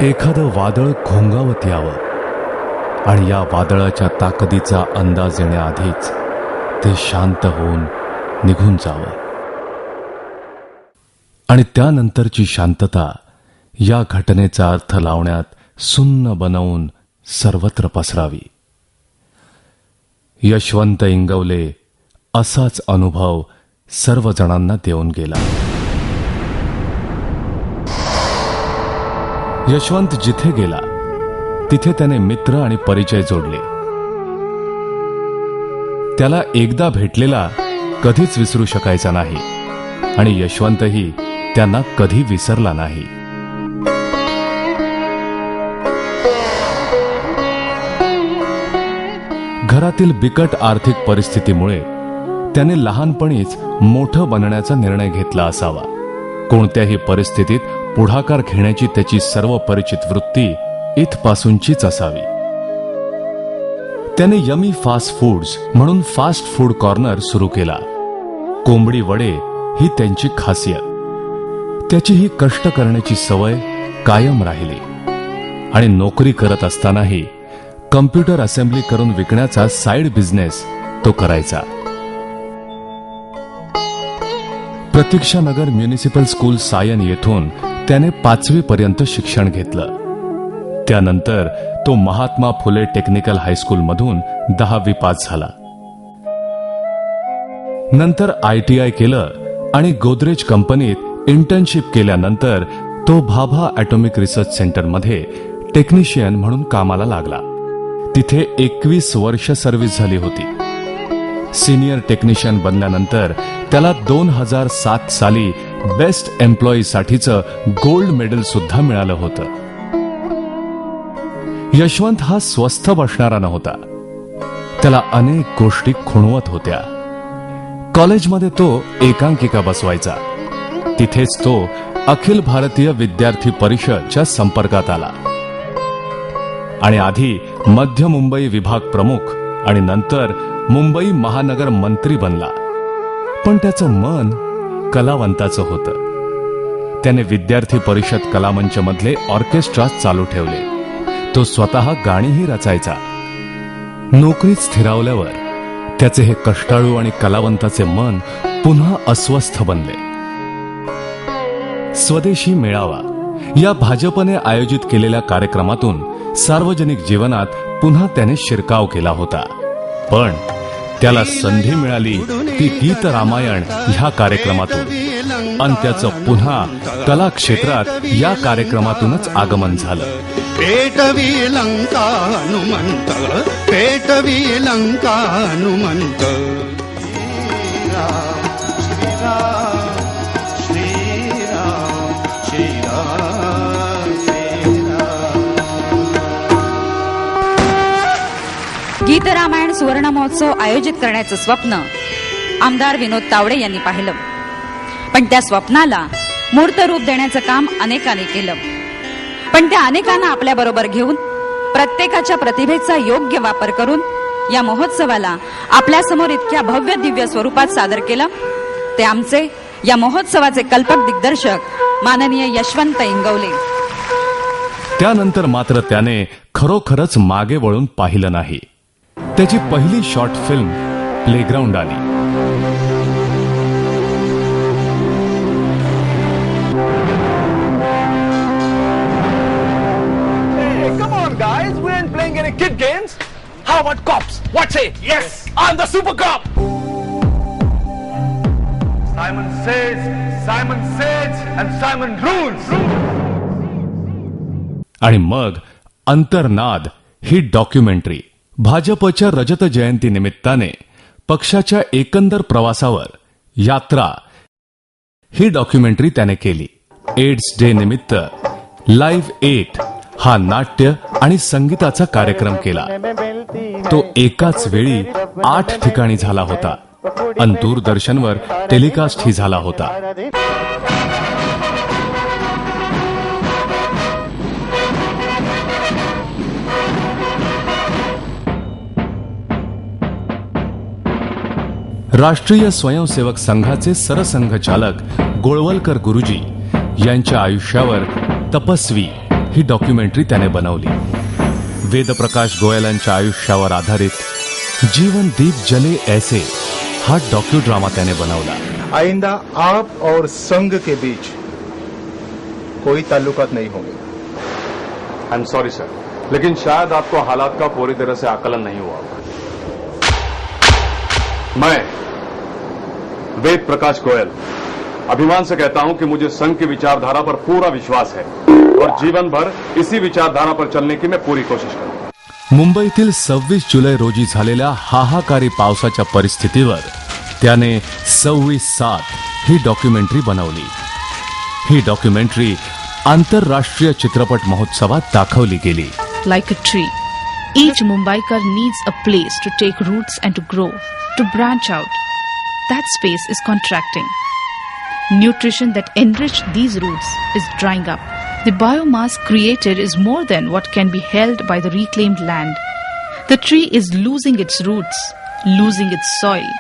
एखादं वादळ घोंगावत यावं आणि या वादळाच्या ताकदीचा अंदाज येण्याआधीच ते शांत होऊन निघून जावं आणि त्यानंतरची शांतता या घटनेचा अर्थ लावण्यात सुन्न बनवून सर्वत्र पसरावी. यशवंत इंगवले असाच अनुभव सर्वजणांना देऊन गेला. यशवंत जिथे गेला तिथे त्याने मित्र आणि परिचय जोडले. त्याला एकदा भेटलेला कधीच विसरू शकायचा नाही आणि यशवंतही त्यांना कधी विसरला नाही. घरातील बिकट आर्थिक परिस्थितीमुळे त्याने लहानपणीच मोठं बनण्याचा निर्णय घेतला असावा. कोणत्याही परिस्थितीत पुढाकार घेण्याची त्याची सर्व परिचित वृत्ती इथपासूनचीच असावी. त्याने यमी फास्ट फूड्स म्हणून फास्ट फूड कॉर्नर सुरू केला. कोंबडी वडे ही त्यांची खासियत. त्याची ही कष्ट करण्याची सवय कायम राहिली आणि नोकरी करत असतानाही कम्प्युटर असेंब्ली करून विकण्याचा साइड बिझनेस तो करायचा. प्रतीक्षानगर म्युनिसिपल स्कूल सायन येथून त्याने 5वी पर्यंत शिक्षण घेतलं. त्यानंतर तो महात्मा फुले टेक्निकल हायस्कूलमधून 10वी पास झाला. नंतर ITI केलं आणि गोदरेज कंपनीत इंटर्नशिप केल्यानंतर तो भाभा ॲटॉमिक रिसर्च सेंटरमध्ये टेक्निशियन म्हणून कामाला लागला. तिथे 21 वर्ष सर्व्हिस झाली होती. सिनियर टेक्निशियन बनल्यानंतर त्याला 2007 साली बेस्ट एम्प्लॉई साठीचं गोल्ड मेडल सुद्धा मिळालं होतं. यशवंत हा स्वस्थ बसणारा नव्हता. त्याला अनेक गोष्टी खुणवत होत्या. कॉलेजमध्ये तो एकांकिका बसवायचा. तिथेच तो अखिल भारतीय विद्यार्थी परिषदच्या संपर्कात आला आणि आधी मध्य मुंबई विभाग प्रमुख आणि नंतर मुंबई महानगर मंत्री बनला. पण त्याचं मन कलावंताचं होतं. त्याने विद्यार्थी परिषद कलामंचमधले ऑर्केस्ट्रा चालू ठेवले. तो स्वतः गाणीही रचायचा. नोकरीत स्थिरावल्यावर त्याचे हे कष्टाळू आणि कलावंताचे मन पुन्हा अस्वस्थ बनले. स्वदेशी मेळावा या भाजपने आयोजित केलेल्या कार्यक्रमातून सार्वजनिक जीवनात पुन्हा त्याने शिरकाव केला होता. पण त्याला संधी मिळाली ती गीत रामायण ह्या कार्यक्रमातून आणि त्याचं पुन्हा कला क्षेत्रात या कार्यक्रमातूनच आगमन झालं. पेटवी लंका हनुमंत, पेटवी लंका हनुमंत. गीत रामायण सुवर्ण महोत्सव आयोजित करण्याचं स्वप्न आमदार विनोद तावडे यांनी पाहिलं. पण त्या स्वप्नाला मूर्त रूप देण्याचं काम अनेकांनी केलं. पण त्या अनेकांना आपल्या बरोबर घेऊन प्रत्येकाच्या प्रतिभेचा योग्य वापर करून या महोत्सवाला आपल्या समोर इतक्या भव्य दिव्य स्वरूपात सादर केलं ते आमचे या महोत्सवाचे कल्पक दिग्दर्शक माननीय यशवंत इंगवले. त्यानंतर मात्र त्याने खरोखरच मागे वळून पाहिलं नाही. त्याची पहिली शॉर्ट फिल्म प्लेग्राऊंड आली. Hey, come on, guys. We ain't playing any kid games. How about cops? What say? Yes, I'm the super cop. Simon says, and Simon rules. आणि मग अंतर्नाद ही डॉक्युमेंटरी भाजपच्या रजत जयंती निमित्ताने पक्षाच्या एकंदर प्रवासावर यात्रा ही डॉक्युमेंटरी त्याने केली. एड्स डे निमित्त लाईव्ह 8 हा नाट्य आणि संगीताचा कार्यक्रम केला. तो एकाच वेळी 8 ठिकाणी झाला होता आणि दूरदर्शनवर टेलिकास्टही झाला होता. राष्ट्रीय स्वयंसेवक संघाचे सरसंघचालक गोळवलकर गुरुजी यांच्या आयुष्यावर तपस्वी ही डॉक्युमेंटरी त्याने बनवली. वेदप्रकाश गोयलांच्या आयुष्यावर आधारित जीवन दीप जले ऐसे हा डॉक्यू ड्रामा त्याने बनवला. आइंदा आप और संघ के बीच कोई ताल्लुकात नहीं होंगे. आई एम सॉरी सर, लेकिन शायद आपको हालात का पूरी तरह से आकलन नहीं हुआ. मैं वेद प्रकाश गोयल अभिमान से कहता हूं कि मुझे संघ की विचारधारा पर पूरा विश्वास है और जीवन भर इसी विचारधारा पर चलने की मैं पूरी कोशिश करूंगा. मुंबईतील 26 जुलै रोजी झालेल्या हाहाकारी पावसाच्या परिस्थितीवर त्याने 26/7 ही डॉक्युमेंटरी बनवली. ही डॉक्युमेंटरी आंतरराष्ट्रीय चित्रपट महोत्सवात दाखवली गेली. Like a tree, each Mumbaikar needs a place to take roots and to grow, to branch out. That space is contracting. Nutrition that enriched these roots is drying up. The biomass created is more than what can be held by the reclaimed land. The tree is losing its roots, losing its soil.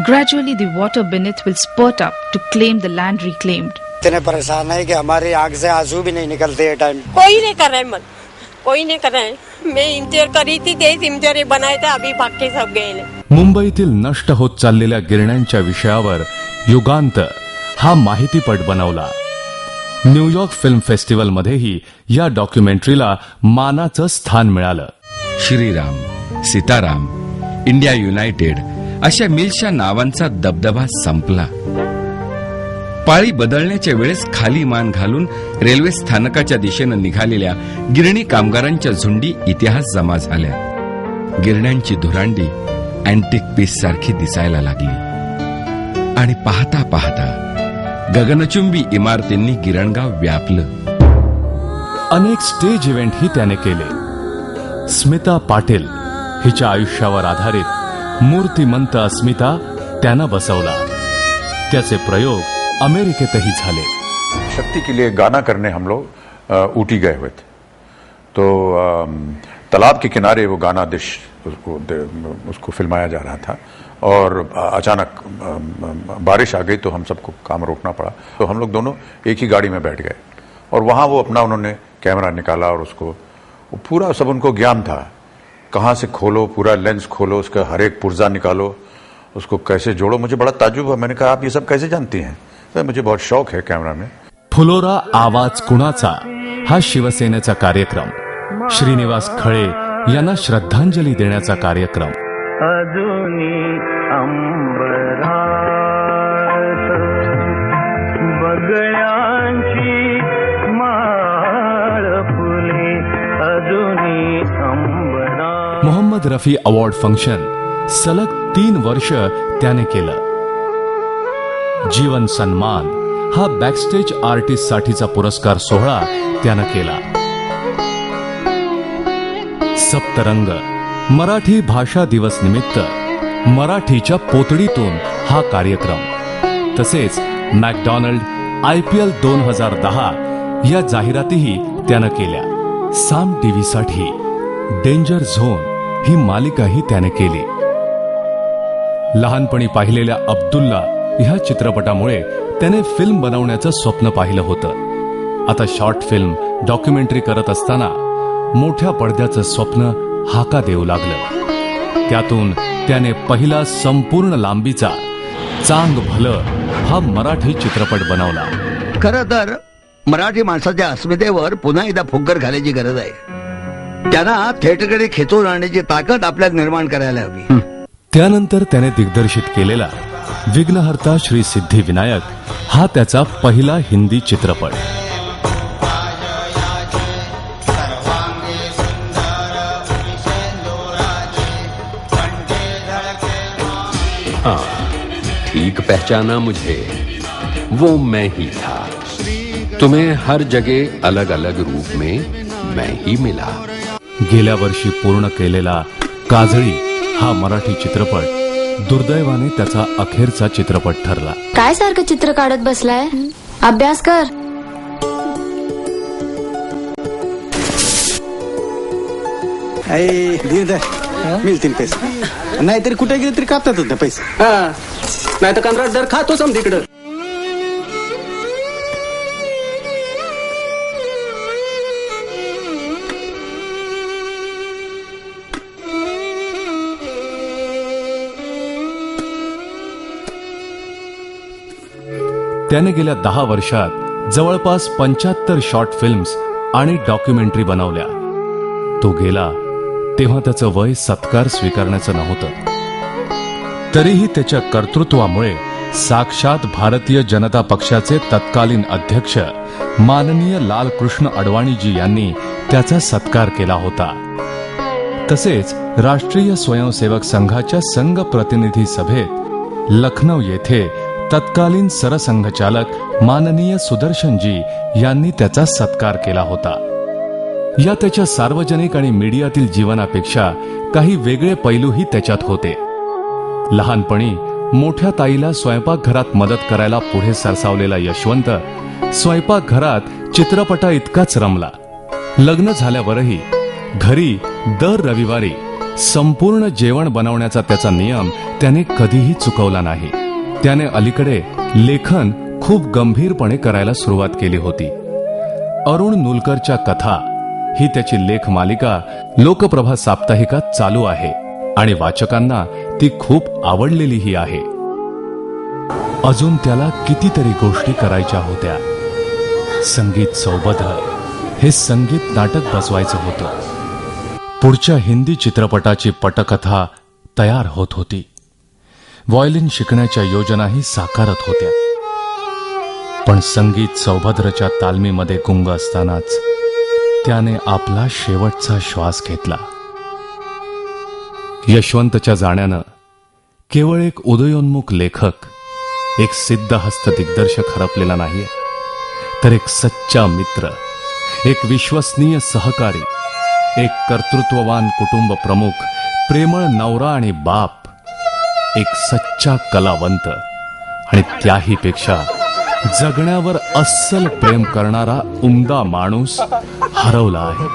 Gradually, the water beneath will spurt up to claim the land reclaimed. इतने परेशान है कि हमारी आंख से आंसू भी नहीं निकलते है टाइम. कोई नहीं कर रहा है मन, कोई नहीं कर रहा है. मैं इंतजार करी थी, तेच इंतजार बनाए थे, अभी भाग के सब गए. मुंबईतील नष्ट होत चाललेल्या गिरण्यांच्या विषयावर युगांत हा माहितीपट बनवला. न्यूयॉर्क फिल्म फेस्टिवलमध्येही या डॉक्युमेंटरीला मानाचं स्थान मिळालं. श्रीराम, सीताराम, इंडिया युनायटेड अशा मिल्सच्या नावांचा दबदबा संपला. पाळी बदलण्याच्या वेळेस खाली मान घालून रेल्वे स्थानकाच्या दिशेनं निघालेल्या गिरणी कामगारांच्या झुंडी इतिहास जमा झाल्या. गिरण्यांची धुरांडी अँटिक पीस सारखी दिसायला लागली आणि पाहता पाहता गगनचुंबी इमारतींनी गिरणगाव व्यापलं. अनेक स्टेज इव्हेंटही त्याने केले. स्मिता पाटील हिच्या आयुष्यावर आधारित मूर्तिमंत अस्मिता त्यानं बसवला. त्याचे प्रयोग अमेरिकेतही झाले. शक्ति के लिए गाना करने हम लोग ऊटी गए हुए थे. तो तालाब के किनारे वो गाना दृश्य उसको फिल्माया जा रहा था और अचानक बारिश आ गई तो हम सबको काम रोकना पड़ा. तो हम लोग दोनों एक ही गाड़ी में बैठ गए और वहां वो अपना उन्होंने कैमरा निकाला और उसको पूरा सब उनको ज्ञान था. कहाँ से खोलो, पूरा लेंस खोलो, उसका हर एक पुर्जा निकालो, उसको कैसे जोड़ो. मुझे बड़ा ताज्जुब हुआ. मैंने कहा आप ये सब कैसे जानती हैं? तो मुझे बहुत शौक है कैमरा में. फुलोरा आवाज कुणाचा हा शिवसेनेचा कार्यक्रम. श्रीनिवास खळे यांना श्रद्धांजली देण्याचा कार्यक्रम. अजूनी अंबरात बगळ्यांची माळ फुले अजूनी अंबरात. मोहम्मद रफी अवॉर्ड फंक्शन सलग 3 वर्ष त्याने केलं. जीवन सन्मान हा बॅकस्टेज आर्टिस्ट साठीचा पुरस्कार सोहळा त्यानं केला. सप्तरंग मराठी भाषा दिवस निमित्त मराठीच्या पोतडीतून हा कार्यक्रम. तसेच मॅकडॉनल्ड IPL 2010 या जाहिरातीही त्यानं केल्या. साम टीव्हीसाठी डेंजर झोन ही मालिकाही त्याने केली. लहानपणी पाहिलेल्या अब्दुल्ला ह्या चित्रपटामुळे त्याने फिल्म बनवण्याचं स्वप्न पाहिलं होतं. आता शॉर्ट फिल्म डॉक्युमेंटरी करत असताना मोठ्या पडद्याचं स्वप्न हाका देऊ लागलं. त्यातून त्याने पहिला संपूर्ण लांबीचा चांग भलं हा मराठी चित्रपट बनवला. खरं तर मराठी माणसाच्या अस्मितेवर पुन्हा एकदा फुंकर घालायची गरज आहे. त्यांना थिएटरकडे खेचून आणण्याची ताकद आपल्यात निर्माण करायला हवी. त्यानंतर त्याने दिग्दर्शित केलेला विघ्नहर्ता श्री सिद्धिविनायक हा त्याचा पहिला हिंदी चित्रपट. हाँ, ठीक पहचाना मुझे, वो मैं ही था. तुम्हें हर जगह अलग अलग रूप में मैं ही मिला. गेल्या वर्षी पूर्ण केलेला काजळी हा मराठी चित्रपट दुर्दैवाने त्याचा अखेरचा चित्रपट ठरला. काय सारखं चित्र काढत बसलाय? अभ्यास कर. मिळतील पैसे, नाहीतरी कुठे गेले तरी कापतात पैसे. नाही तर कंत्राटदार खातो समतीकडं. त्याने गेल्या 10 वर्षात जवळपास 75 शॉर्ट फिल्म्स आणि डॉक्युमेंटरी बनवल्या. तो गेला तेव्हा त्याचं वय सत्कार स्वीकारण्याचं नव्हतं. तरीही त्याच्या कर्तृत्वामुळे साक्षात भारतीय जनता पक्षाचे तत्कालीन अध्यक्ष माननीय लालकृष्ण अडवाणीजी यांनी त्याचा सत्कार केला होता. तसेच राष्ट्रीय स्वयंसेवक संघाच्या संघ प्रतिनिधी सभेत लखनौ येथे तत्कालीन सरसंघचालक माननीय सुदर्शनजी यांनी त्याचा सत्कार केला होता. या त्याच्या सार्वजनिक आणि मीडियातील जीवनापेक्षा काही वेगळे पैलूही त्याच्यात होते. लहानपणी मोठ्या ताईला स्वयंपाकघरात मदत करायला पुढे सरसावलेला यशवंत स्वयंपाकघरात चित्रपटा इतकाच रमला. लग्न झाल्यावरही घरी दर रविवारी संपूर्ण जेवण बनवण्याचा त्याचा नियम त्याने कधीही चुकवला नाही. त्याने अलीकडे लेखन खूप गंभीरपणे करायला सुरुवात केली होती. अरुण नुलकरच्या कथा ही त्याची लेख मालिका लोकप्रभा साप्ताहिकात चालू आहे आणि वाचकांना ती खूप आवडलेलीही आहे. अजून त्याला कितीतरी गोष्टी करायच्या होत्या. संगीत सौभद्र हे संगीत नाटक बसवायचं होतं. पुढच्या हिंदी चित्रपटाची पटकथा तयार होत होती. व्हायोलिन शिकण्याच्या योजनाही साकारत होत्या. पण संगीत सौभद्रच्या तालमीमध्ये गुंग असतानाच त्याने आपला शेवटचा श्वास घेतला. यशवंतच्या जाण्यानं केवळ एक उदयोन्मुख लेखक, एक सिद्धहस्त दिग्दर्शक हरपलेला नाहीये, तर एक सच्चा मित्र, एक विश्वसनीय सहकारी, एक कर्तृत्ववान कुटुंब प्रमुख, प्रेमळ नवरा आणि बाप, एक सच्चा कलावंत आणि त्याही पेक्षा जगण्यावर अस्सल प्रेम करणारा उमदा माणूस हरवला आहे.